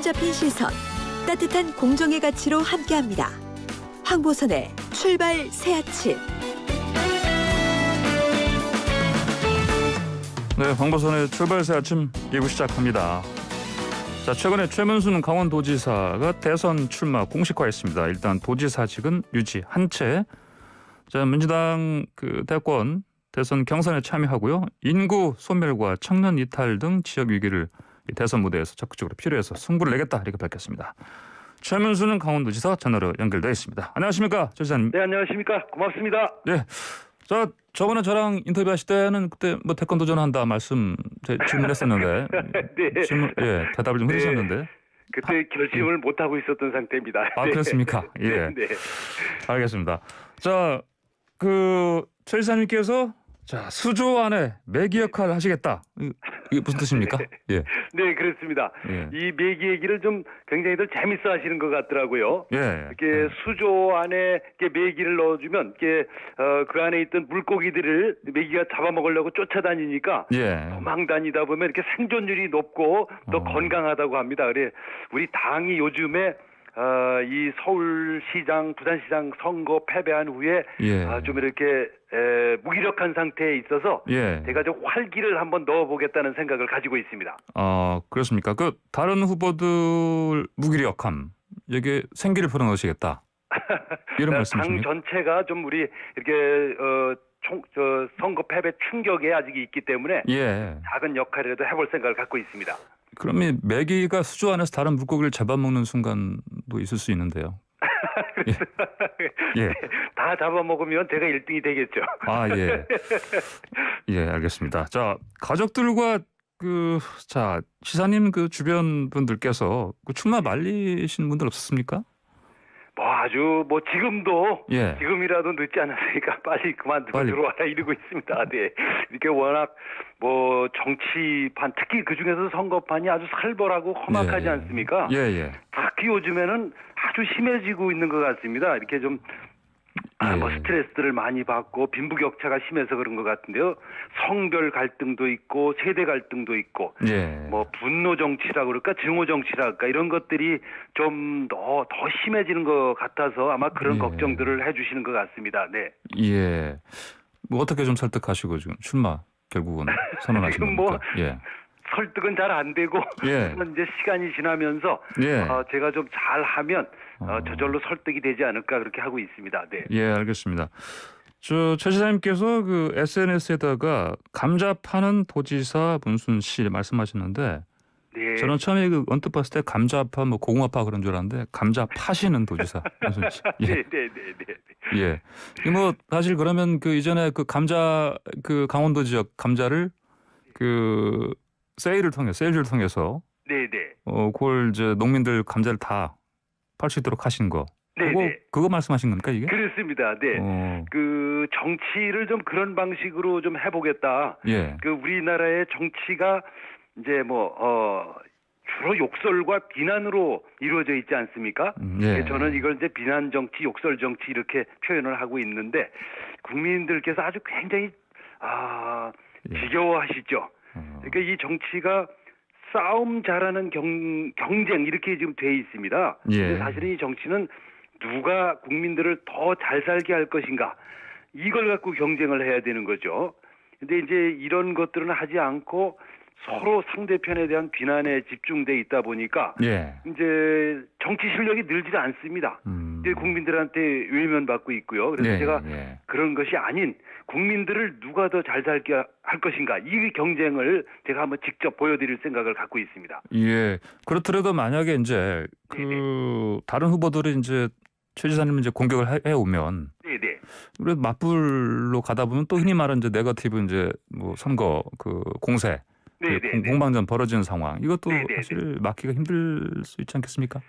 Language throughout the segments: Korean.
사로잡힌 시선, 따뜻한 공정의 가치로 함께합니다. 황보선의 출발 새아침. 네, 황보선의 출발 새아침 2부 시작합니다. 자, 최근에 최문순 강원도지사가 대선 출마 공식화했습니다. 일단 도지사직은 유지 한 채. 자, 민주당 대권 대선 경선에 참여하고요. 인구 소멸과 청년 이탈 등 지역 위기를 대선 무대에서 적극적으로 필요해서 승부를 내겠다 이렇게 밝혔습니다. 최문순 강원도지사 전화로 연결되어 있습니다. 안녕하십니까, 조 지사님. 네, 안녕하십니까. 고맙습니다. 네, 저번에 저랑 인터뷰하실 때는 그때 뭐 대권 도전한다 말씀 질문했었는데 네. 대답을 좀 해주셨는데. 네. 그때 결심을 못 하고 있었던 상태입니다. 아, 네. 그렇습니까? 예. 네. 알겠습니다. 자, 최 지사님께서 수조 안에 매기 역할을 하시겠다. 이게 무슨 뜻입니까? 예. 네, 그렇습니다. 예. 이 매기 얘기를 좀 굉장히들 재밌어 하시는 것 같더라고요. 예. 이렇게 수조 안에 이렇게 매기를 넣어주면 이렇게 그 안에 있던 물고기들을 매기가 잡아먹으려고 쫓아다니니까 예. 도망 다니다 보면 이렇게 생존율이 높고 또 건강하다고 합니다. 그래 우리 당이 요즘에 이 서울시장, 부산시장 선거 패배한 후에 예. 좀 이렇게 무기력한 상태에 있어서 예. 제가 좀 활기를 한번 넣어보겠다는 생각을 가지고 있습니다. 그렇습니까? 다른 후보들 무기력함, 여기에 생기를 불어넣으시겠다. 이런 말씀이십니까? 당 전체가 좀 우리 이렇게 선거 패배 충격에 아직 있기 때문에 예. 작은 역할이라도 해볼 생각을 갖고 있습니다. 그러면 매기가 수조 안에서 다른 물고기를 잡아먹는 순간도 있을 수 있는데요. 예. 다 잡아먹으면 제가 1등이 되겠죠. 예. 예, 알겠습니다. 자, 가족들과 시사님 주변 분들께서 출마 말리신 분들 없었습니까? 아주 지금도 예. 지금이라도 늦지 않았으니까 빨리 그만두고 들어와라 이러고 있습니다. 네. 이렇게 워낙 정치판 특히 그 중에서 선거판이 아주 살벌하고 험악하지 예. 않습니까? 예. 특히 요즘에는 아주 심해지고 있는 것 같습니다. 이렇게 좀 스트레스를 많이 받고 빈부격차가 심해서 그런 것 같은데요. 성별 갈등도 있고 세대 갈등도 있고 예. 분노 정치라 그럴까 증오 정치라 그럴까 이런 것들이 좀 더 심해지는 것 같아서 아마 그런 예. 걱정들을 해주시는 것 같습니다. 네. 예. 어떻게 좀 설득하시고 지금 출마 결국은 선언하신 지금 겁니까? 예. 설득은 잘 안 되고 예. 이제 시간이 지나면서 예. 제가 좀 잘하면 저절로 설득이 되지 않을까 그렇게 하고 있습니다. 네. 예, 알겠습니다. 최 지사님께서 SNS에다가 감자 파는 도지사 문순 씨 말씀하셨는데 네. 저는 처음에 언뜻 봤을 때 감자파 고구마파 그런 줄 알았는데 감자 파시는 도지사 문순 씨. 예. 네. 예. 사실 그러면 이전에 감자 강원도 지역 감자를 세일즈를 통해서 네. 그걸 이제 농민들 감자를 다 팔 수 있도록 하신 거. 그거 말씀하신 겁니까 이게? 그렇습니다. 네. 정치를 좀 그런 방식으로 좀 해보겠다. 예. 우리나라의 정치가 이제 주로 욕설과 비난으로 이루어져 있지 않습니까? 예. 저는 이걸 이제 비난 정치, 욕설 정치 이렇게 표현을 하고 있는데 국민들께서 아주 굉장히 지겨워하시죠. 그러니까 이 정치가 싸움 잘하는 경쟁 이렇게 지금 돼 있습니다. 예. 근데 사실은 이 정치는 누가 국민들을 더 잘 살게 할 것인가 이걸 갖고 경쟁을 해야 되는 거죠. 근데 이제 이런 것들은 하지 않고 서로 상대편에 대한 비난에 집중돼 있다 보니까 예. 이제 정치 실력이 늘지 않습니다. 근데 국민들한테 외면받고 있고요. 그래서 제가 그런 것이 아닌 국민들을 누가 더 잘 살게 할 것인가 이 경쟁을 제가 한번 직접 보여드릴 생각을 갖고 있습니다. 예. 그렇더라도 만약에 이제 다른 후보들이 이제 최 지사님 공격을 해 오면 네네. 그래도 맞불로 가다 보면 또 흔히 말하는 이제 네거티브 선거 공세 공방전 벌어지는 상황 이것도 사실 막기가 힘들 수 있지 않겠습니까?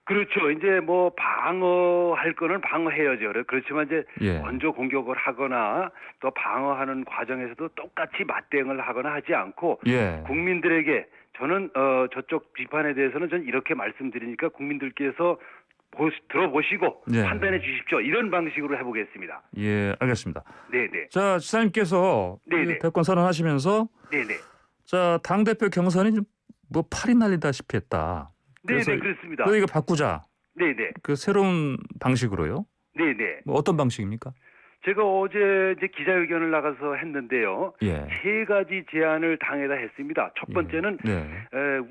그렇죠. 이제 방어할 거는 방어해야죠. 그렇지만 이제 먼저 공격을 하거나 또 방어하는 과정에서도 똑같이 맞대응을 하거나 하지 않고 국민들에게 저는 저쪽 비판에 대해서는 전 이렇게 말씀드리니까 국민들께서 들어보시고 판단해 주십시오. 이런 방식으로 해보겠습니다. 예, 알겠습니다. 네네. 자, 지사님께서 대권 선언하시면서 자, 당대표 경선이 팔이 날리다시피 했다. 네네, 그렇습니다. 그래서 이거 바꾸자. 네네. 그 새로운 방식으로요? 네네. 뭐 어떤 방식입니까? 제가 어제 이제 기자회견을 나가서 했는데요. 예. 세 가지 제안을 당에다 했습니다. 첫 번째는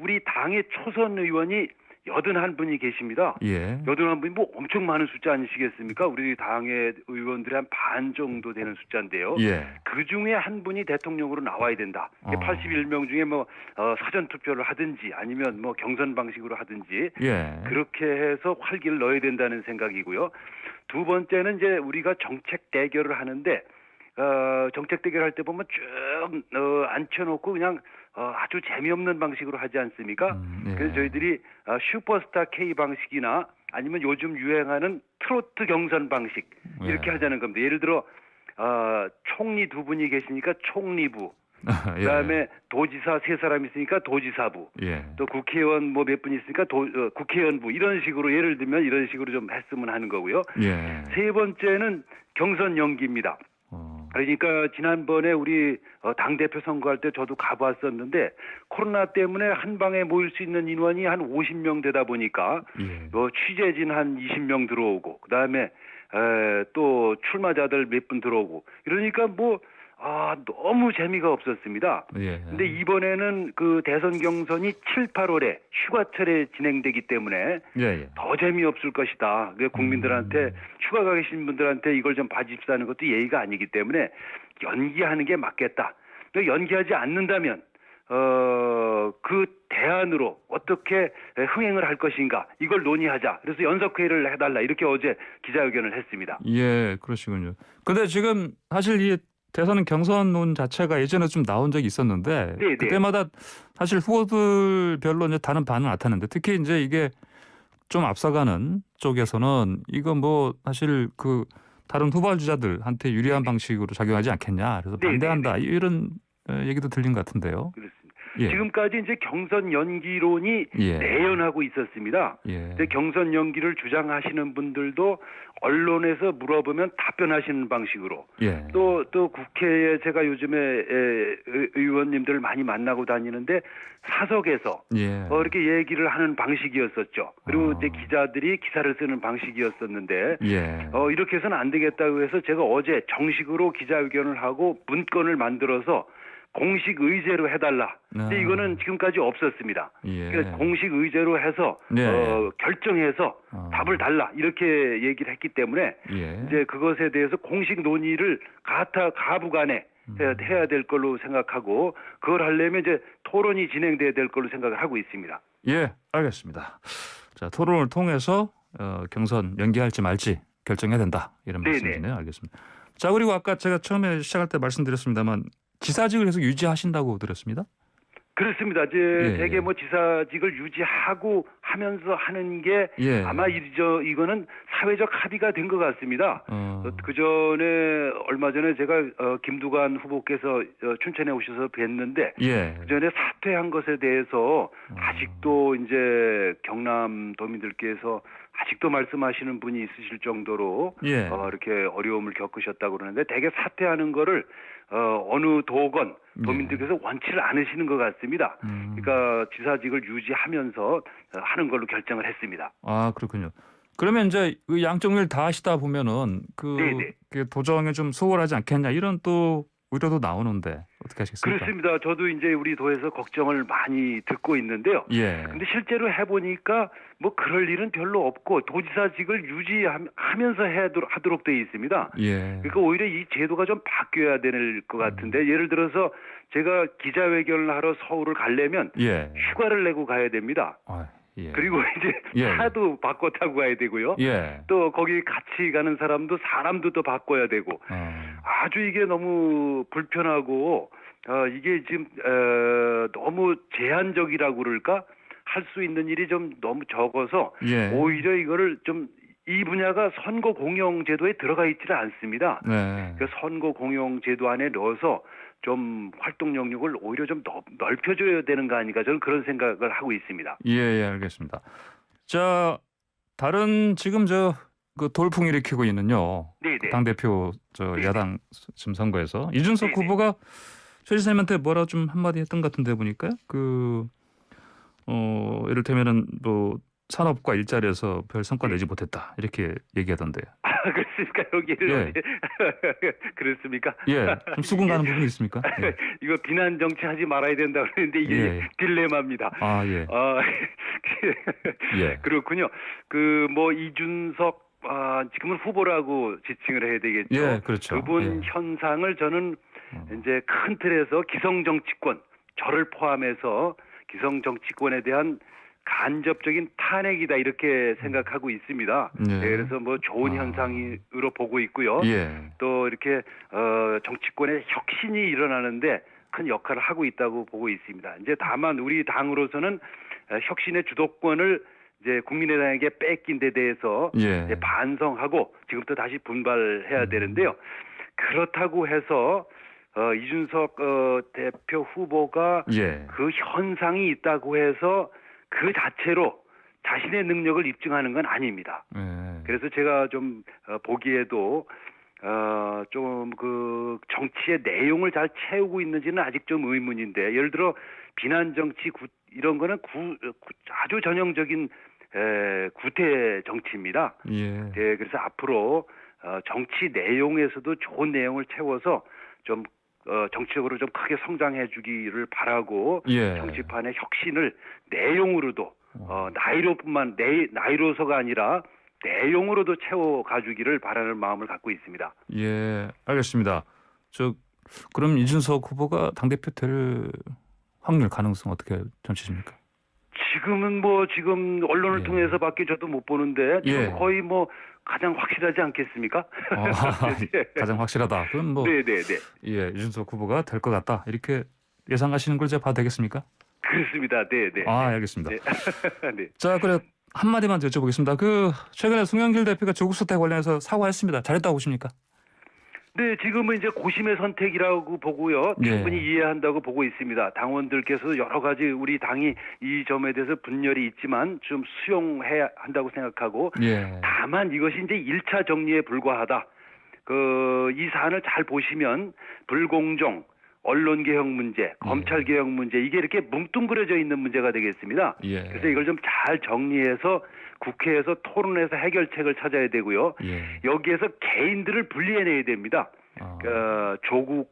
우리 당의 초선 의원이 81분이 계십니다. 예. 81분이 뭐 엄청 많은 숫자 아니시겠습니까? 우리 당의 의원들의 한 반 정도 되는 숫자인데요. 예. 그 중에 한 분이 대통령으로 나와야 된다. 81명 중에 뭐 사전 투표를 하든지 아니면 뭐 경선 방식으로 하든지 예. 그렇게 해서 활기를 넣어야 된다는 생각이고요. 두 번째는 이제 우리가 정책 대결을 하는데 정책 대결할 때 보면 쭉 앉혀놓고 그냥 아주 재미없는 방식으로 하지 않습니까? 예. 그래서 저희들이 슈퍼스타 K 방식이나 아니면 요즘 유행하는 트로트 경선 방식 이렇게 예. 하자는 겁니다. 예를 들어 총리 두 분이 계시니까 총리부, 예. 그다음에 도지사 세 사람 있으니까 도지사부, 예. 또 국회의원 뭐 몇 분 있으니까 국회의원부 이런 식으로 예를 들면 이런 식으로 좀 했으면 하는 거고요. 예. 세 번째는 경선 연기입니다. 그러니까 지난번에 우리 당대표 선거할 때 저도 가봤었는데 코로나 때문에 한 방에 모일 수 있는 인원이 한 50명 되다 보니까 취재진 한 20명 들어오고 그다음에 또 출마자들 몇 분 들어오고 이러니까 너무 재미가 없었습니다. 예. 근데 이번에는 그 대선 경선이 7, 8월에 휴가철에 진행되기 때문에 더 재미없을 것이다. 국민들한테 휴가 가 계신 분들한테 이걸 좀 봐주십사는 것도 예의가 아니기 때문에 연기하는 게 맞겠다. 연기하지 않는다면 그 대안으로 어떻게 흥행을 할 것인가 이걸 논의하자. 그래서 연석회의를 해달라 이렇게 어제 기자회견을 했습니다. 예, 그러시군요. 근데 지금 사실 이 대선 경선론 자체가 예전에 좀 나온 적이 있었는데 네네. 그때마다 사실 후보들별로 이제 다른 반응을 나타냈는데 특히 이제 이게 좀 앞서가는 쪽에서는 이거 뭐 사실 그 다른 후보주자들한테 유리한 방식으로 작용하지 않겠냐 그래서 반대한다 이런 얘기도 들린 것 같은데요. 그렇습니다. 예. 지금까지 이제 경선 연기론이 내연하고 있었습니다. 근데 경선 연기를 주장하시는 분들도 언론에서 물어보면 답변하시는 방식으로 또 국회에 제가 요즘에 의원님들 많이 만나고 다니는데 사석에서 이렇게 얘기를 하는 방식이었었죠. 그리고 이제 기자들이 기사를 쓰는 방식이었었는데 이렇게 해서는 안 되겠다고 해서 제가 어제 정식으로 기자회견을 하고 문건을 만들어서 공식 의제로 해달라. 근데 이거는 지금까지 없었습니다. 그러니까 공식 의제로 해서 결정해서 답을 달라 이렇게 얘기를 했기 때문에 이제 그것에 대해서 공식 논의를 가부간에 해야 될 걸로 생각하고 그걸 하려면 이제 토론이 진행돼야 될 걸로 생각을 하고 있습니다. 예, 알겠습니다. 자, 토론을 통해서 경선 연기할지 말지 결정해야 된다 이런 말씀이네요. 알겠습니다. 자, 그리고 아까 제가 처음에 시작할 때 말씀드렸습니다만 지사직을 계속 유지하신다고 들었습니다. 그렇습니다. 이제 대개 뭐 지사직을 유지하고 하면서 하는 게 아마 이거는 사회적 합의가 된 것 같습니다. 그 전에 얼마 전에 제가 김두관 후보께서 춘천에 오셔서 뵀는데 그 전에 사퇴한 것에 대해서 아직도 이제 경남 도민들께서 아직도 말씀하시는 분이 있으실 정도로 이렇게 어려움을 겪으셨다고 그러는데 대개 사퇴하는 거를 어느 도건 도민들께서 원치를 않으시는 것 같습니다. 그러니까 지사직을 유지하면서 하는 걸로 결정을 했습니다. 아, 그렇군요. 그러면 이제 그 양쪽 일 다 하시다 보면은 그 도정에 좀 소홀하지 않겠냐 이런 또 의료도 나오는데 어떻게 하시겠습니까? 그렇습니다. 저도 이제 우리 도에서 걱정을 많이 듣고 있는데요. 근데 실제로 해보니까 뭐 그럴 일은 별로 없고 도지사직을 유지하면서 하도록 되어 있습니다. 그러니까 오히려 이 제도가 좀 바뀌어야 될 것 같은데 예를 들어서 제가 기자회견을 하러 서울을 가려면 휴가를 내고 가야 됩니다. 그리고 이제 차도 바꿔 타고 가야 되고요. 또 거기 같이 가는 사람도 또 바꿔야 되고 아주 이게 너무 불편하고 이게 지금 너무 제한적이라고 그럴까? 할 수 있는 일이 좀 너무 적어서 오히려 이거를 좀 이 분야가 선거 공영 제도에 들어가 있지는 않습니다. 그러니까 선거 공영 제도 안에 넣어서 좀 활동 영역을 오히려 좀 넓혀줘야 되는 거 아닌가 저는 그런 생각을 하고 있습니다. 알겠습니다. 자, 다른 지금 그 돌풍 일으키고 있는요. 당 대표 야당 지금 선거에서 이준석 후보가 최 지사님한테 뭐라 좀 한마디 했던 것 같은데 보니까요. 이를테면은 뭐 산업과 일자리에서 별 성과 내지 못했다 이렇게 얘기하던데. 그렇습니까? 여기를 예. 그렇습니까? 예, 좀 수긍 가는 부분이 있습니까? 예. 이거 비난 정치하지 말아야 된다 그러는데 이게 예. 딜레마입니다. 아 예. 예. 그렇군요. 그 뭐 이준석 지금은 후보라고 지칭을 해야 되겠죠. 예, 그렇죠. 그분 예. 현상을 저는 이제 큰 틀에서 기성 정치권, 저를 포함해서 기성 정치권에 대한 간접적인 탄핵이다 이렇게 생각하고 있습니다. 예. 네, 그래서 뭐 좋은 현상으로 보고 있고요. 예. 또 이렇게 정치권의 혁신이 일어나는데 큰 역할을 하고 있다고 보고 있습니다. 이제 다만 우리 당으로서는 혁신의 주도권을 이제 국민의당에게 뺏긴 데 대해서 예. 이제 반성하고 지금부터 다시 분발해야 되는데요. 그렇다고 해서 이준석 대표 후보가 예. 그 현상이 있다고 해서 그 자체로 자신의 능력을 입증하는 건 아닙니다. 예. 그래서 제가 좀 보기에도 좀 그 정치의 내용을 잘 채우고 있는지는 아직 좀 의문인데, 예를 들어 비난 정치 이런 거는 아주 전형적인 구태 정치입니다. 예. 네, 그래서 앞으로 정치 내용에서도 좋은 내용을 채워서 좀 정치적으로 좀 크게 성장해 주기를 바라고 예. 정치판의 혁신을 내용으로도 나이로서가 아니라 내용으로도 채워 가주기를 바라는 마음을 갖고 있습니다. 예, 알겠습니다. 그럼 이준석 후보가 당대표 될 확률 가능성 어떻게 전치십니까? 지금 언론을 예. 통해서밖에 저도 못 보는데 지금 예. 거의 뭐 가장 확실하지 않겠습니까? 가장 확실하다. 그럼 뭐 네네네. 예, 이준석 후보가 될 것 같다. 이렇게 예상하시는 걸 제가 봐도 되겠습니까? 그렇습니다. 네네. 알겠습니다. 네. 네. 자, 그래 한마디만 여쭤보겠습니다. 최근에 송영길 대표가 조국 사태 관련해서 사과했습니다. 잘했다고 보십니까? 네, 지금은 이제 고심의 선택이라고 보고요. 예. 충분히 이해한다고 보고 있습니다. 당원들께서 여러 가지 우리 당이 이 점에 대해서 분열이 있지만 좀 수용해야 한다고 생각하고, 예. 다만 이것이 이제 1차 정리에 불과하다. 이 사안을 잘 보시면 불공정, 언론개혁 문제, 검찰개혁 문제, 이게 이렇게 뭉뚱그려져 있는 문제가 되겠습니다. 예. 그래서 이걸 좀 잘 정리해서 국회에서 토론해서 해결책을 찾아야 되고요. 예. 여기에서 개인들을 분리해내야 됩니다. 조국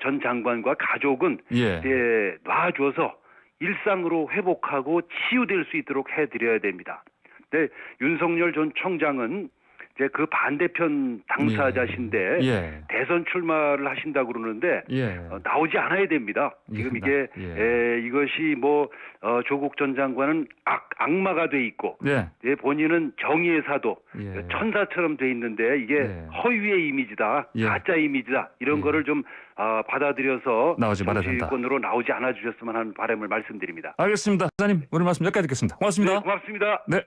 전 장관과 가족은 예. 이제 놔줘서 일상으로 회복하고 치유될 수 있도록 해드려야 됩니다. 근데 윤석열 전 총장은 이제 그 반대편 당사자신데 예. 대선 출마를 하신다고 그러는데 예. 나오지 않아야 됩니다. 지금 이게 이것이 뭐 조국 전 장관은 악마가 돼 있고 본인은 정의의 사도 천사처럼 돼 있는데 이게 허위의 이미지다, 가짜 이미지다, 이런 거를 좀 받아들여서 나오지 말아야 된다. 정치권으로 나오지 않아 주셨으면 하는 바람을 말씀드립니다. 알겠습니다. 사장님 오늘 말씀 여기까지 듣겠습니다. 고맙습니다. 네, 고맙습니다. 네.